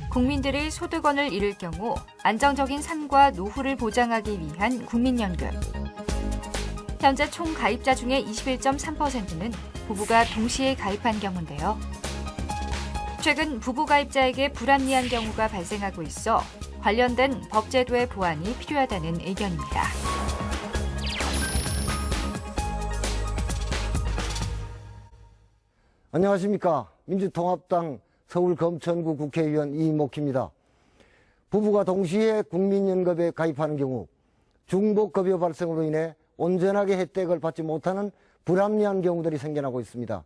국민들이 소득원을 잃을 경우 안정적인 삶과 노후를 보장하기 위한 국민연금. 현재 총 가입자 중에 21.3%는 부부가 동시에 가입한 경우인데요. 최근 부부 가입자에게 불합리한 경우가 발생하고 있어 관련된 법제도의 보완이 필요하다는 의견입니다. 안녕하십니까. 민주통합당 서울검천구 국회의원 이목희입니다. 부부가 동시에 국민연금에 가입하는 경우 중복급여 발생으로 인해 온전하게 혜택을 받지 못하는 불합리한 경우들이 생겨나고 있습니다.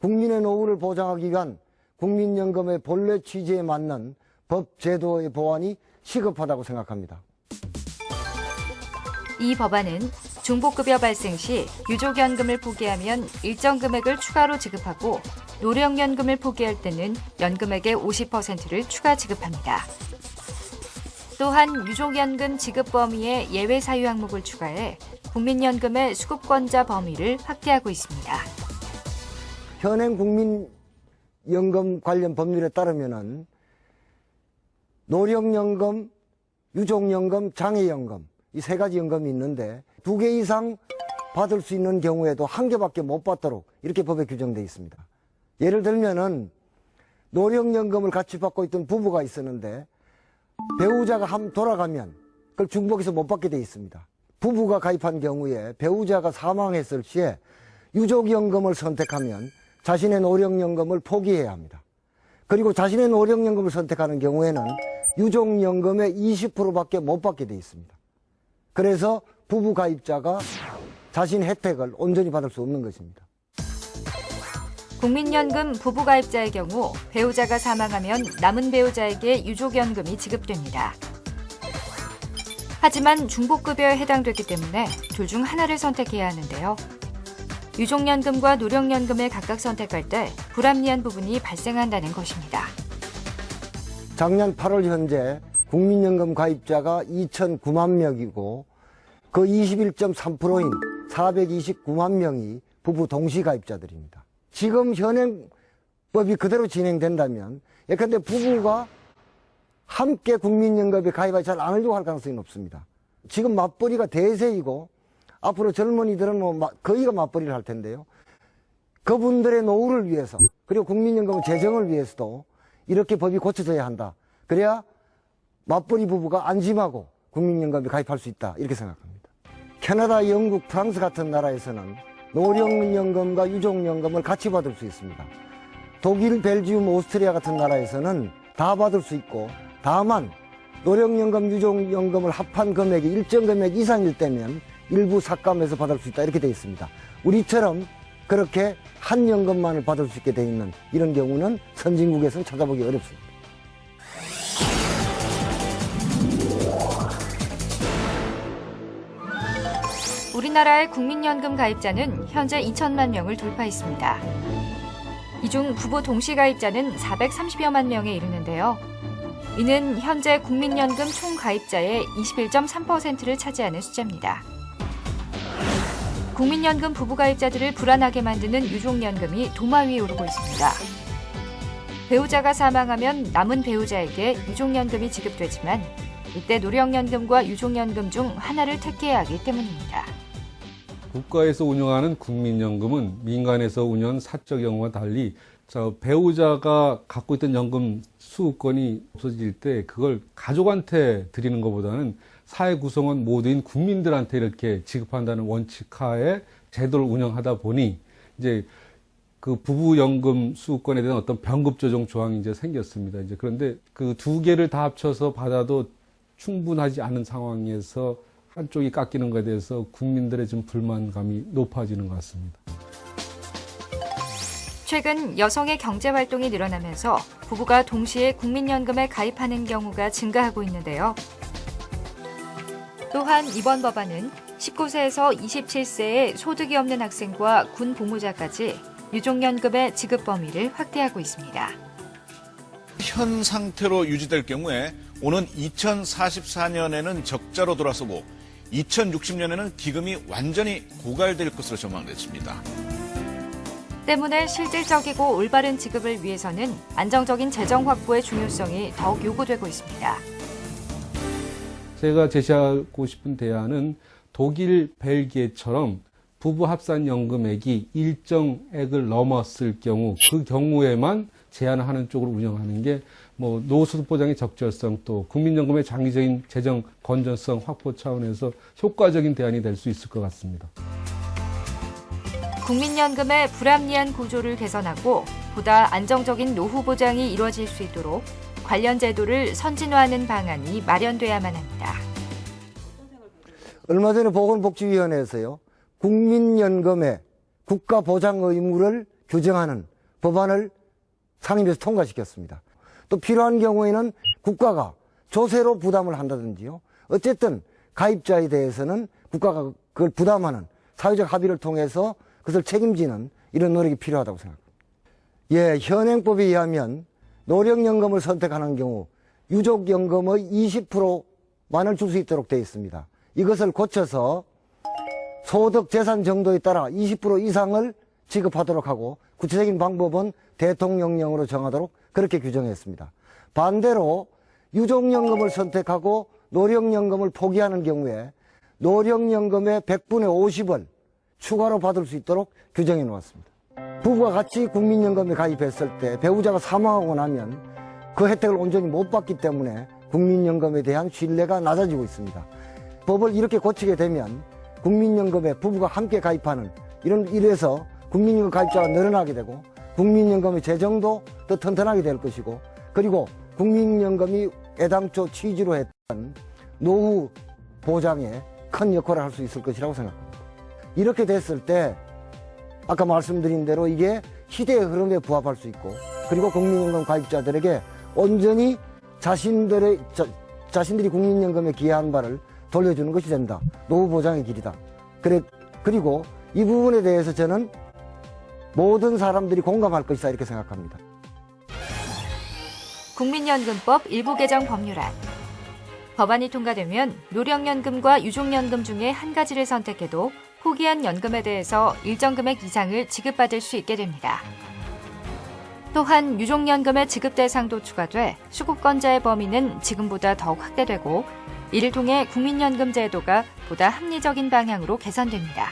국민의 노후를 보장하기 위한 국민연금의 본래 취지에 맞는 법 제도의 보완이 시급하다고 생각합니다. 이 법안은 중복급여 발생 시 유족연금을 포기하면 일정 금액을 추가로 지급하고 노령연금을 포기할 때는 연금액의 50%를 추가 지급합니다. 또한 유족연금 지급 범위에 예외 사유 항목을 추가해 국민연금의 수급권자 범위를 확대하고 있습니다. 현행 국민연금 관련 법률에 따르면은 노령연금, 유족연금, 장애연금 이 세 가지 연금이 있는데 2개 이상 받을 수 있는 경우에도 1개밖에 못 받도록 이렇게 법에 규정되어 있습니다. 예를 들면은 노령연금을 같이 받고 있던 부부가 있었는데 배우자가 돌아가면 그걸 중복해서 못 받게 되어 있습니다. 부부가 가입한 경우에 배우자가 사망했을 시에 유족연금을 선택하면 자신의 노령연금을 포기해야 합니다. 그리고 자신의 노령연금을 선택하는 경우에는 유족연금의 20%밖에 못 받게 되어 있습니다. 그래서 부부 가입자가 자신 혜택을 온전히 받을 수 없는 것입니다. 국민연금 부부 가입자의 경우 배우자가 사망하면 남은 배우자에게 유족연금이 지급됩니다. 하지만 중복급여에 해당되기 때문에 둘 중 하나를 선택해야 하는데요. 유족연금과 노령연금을 각각 선택할 때 불합리한 부분이 발생한다는 것입니다. 작년 8월 현재 국민연금 가입자가 2,009만 명이고 그 21.3%인 429만 명이 부부 동시 가입자들입니다. 지금 현행 법이 그대로 진행된다면 예컨대 부부가 함께 국민연금에 가입하지 잘 않으려고 할 가능성이 높습니다. 지금 맞벌이가 대세이고 앞으로 젊은이들은 거의가 맞벌이를 할 텐데요. 그분들의 노후를 위해서 그리고 국민연금 재정을 위해서도 이렇게 법이 고쳐져야 한다. 그래야 맞벌이 부부가 안심하고 국민연금에 가입할 수 있다. 이렇게 생각합니다. 캐나다, 영국, 프랑스 같은 나라에서는 노령연금과 유족연금을 같이 받을 수 있습니다. 독일, 벨기움, 오스트리아 같은 나라에서는 다 받을 수 있고 다만 노령연금, 유족연금을 합한 금액이 일정 금액 이상일 때면 일부 삭감해서 받을 수 있다 이렇게 되어 있습니다. 우리처럼 그렇게 한 연금만을 받을 수 있게 되어 있는 이런 경우는 선진국에서는 찾아보기 어렵습니다. 우리나라의 국민연금 가입자는 현재 2천만 명을 돌파했습니다. 이 중 부부 동시 가입자는 430여만 명에 이르는데요. 이는 현재 국민연금 총 가입자의 21.3%를 차지하는 숫자입니다. 국민연금 부부 가입자들을 불안하게 만드는 유족연금이 도마 위에 오르고 있습니다. 배우자가 사망하면 남은 배우자에게 유족연금이 지급되지만 이때 노령연금과 유족연금 중 하나를 택해야 하기 때문입니다. 국가에서 운영하는 국민연금은 민간에서 운영하는 사적 연금과 달리 배우자가 갖고 있던 연금 수급권이 없어질 때 그걸 가족한테 드리는 것보다는 사회 구성원 모두인 국민들한테 이렇게 지급한다는 원칙하에 제도를 운영하다 보니 이제 그 부부연금 수급권에 대한 어떤 병급 조정 조항이 이제 생겼습니다. 이제 그런데 그 두 개를 다 합쳐서 받아도 충분하지 않은 상황에서 한쪽이 깎이는 것에 대해서 국민들의 좀 불만감이 높아지는 것 같습니다. 최근 여성의 경제활동이 늘어나면서 부부가 동시에 국민연금에 가입하는 경우가 증가하고 있는데요. 또한 이번 법안은 19세에서 27세의 소득이 없는 학생과 군 복무자까지 유족연금의 지급 범위를 확대하고 있습니다. 현 상태로 유지될 경우에 오는 2044년에는 적자로 돌아서고 2060년에는 기금이 완전히 고갈될 것으로 전망됐습니다. 때문에 실질적이고 올바른 지급을 위해서는 안정적인 재정 확보의 중요성이 더욱 요구되고 있습니다. 제가 제시하고 싶은 대안은 독일, 벨기에처럼 부부 합산 연금액이 일정액을 넘었을 경우 그 경우에만 제한하는 쪽으로 운영하는 게 노후소득 보장의 적절성 또 국민연금의 장기적인 재정 건전성 확보 차원에서 효과적인 대안이 될 수 있을 것 같습니다. 국민연금의 불합리한 구조를 개선하고 보다 안정적인 노후 보장이 이루어질 수 있도록 관련 제도를 선진화하는 방안이 마련돼야만 합니다. 얼마 전에 보건복지위원회에서요, 국민연금의 국가보장 의무를 규정하는 법안을 상임위에서 통과시켰습니다. 또 필요한 경우에는 국가가 조세로 부담을 한다든지요. 어쨌든 가입자에 대해서는 국가가 그걸 부담하는 사회적 합의를 통해서 그것을 책임지는 이런 노력이 필요하다고 생각합니다. 예, 현행법에 의하면 노령연금을 선택하는 경우 유족연금의 20%만을 줄 수 있도록 되어 있습니다. 이것을 고쳐서 소득 재산 정도에 따라 20% 이상을 지급하도록 하고 구체적인 방법은 대통령령으로 정하도록 그렇게 규정했습니다. 반대로 유족연금을 선택하고 노령연금을 포기하는 경우에 노령연금의 100분의 50을 추가로 받을 수 있도록 규정해 놓았습니다. 부부가 같이 국민연금에 가입했을 때 배우자가 사망하고 나면 그 혜택을 온전히 못 받기 때문에 국민연금에 대한 신뢰가 낮아지고 있습니다. 법을 이렇게 고치게 되면 국민연금에 부부가 함께 가입하는 이래서 국민연금 가입자가 늘어나게 되고 국민연금의 재정도 더 튼튼하게 될 것이고 그리고 국민연금이 애당초 취지로 했던 노후 보장에 큰 역할을 할 수 있을 것이라고 생각합니다. 이렇게 됐을 때 아까 말씀드린 대로 이게 시대의 흐름에 부합할 수 있고 그리고 국민연금 가입자들에게 온전히 자신들이 국민연금에 기여한 바를 돌려주는 것이 된다. 노후 보장의 길이다. 그리고 이 부분에 대해서 저는 모든 사람들이 공감할 것이다 이렇게 생각합니다. 국민연금법 일부 개정 법률안. 법안이 통과되면 노령연금과 유족연금 중에 한 가지를 선택해도 포기한 연금에 대해서 일정 금액 이상을 지급받을 수 있게 됩니다. 또한 유족연금의 지급 대상도 추가돼 수급권자의 범위는 지금보다 더욱 확대되고 이를 통해 국민연금 제도가 보다 합리적인 방향으로 개선됩니다.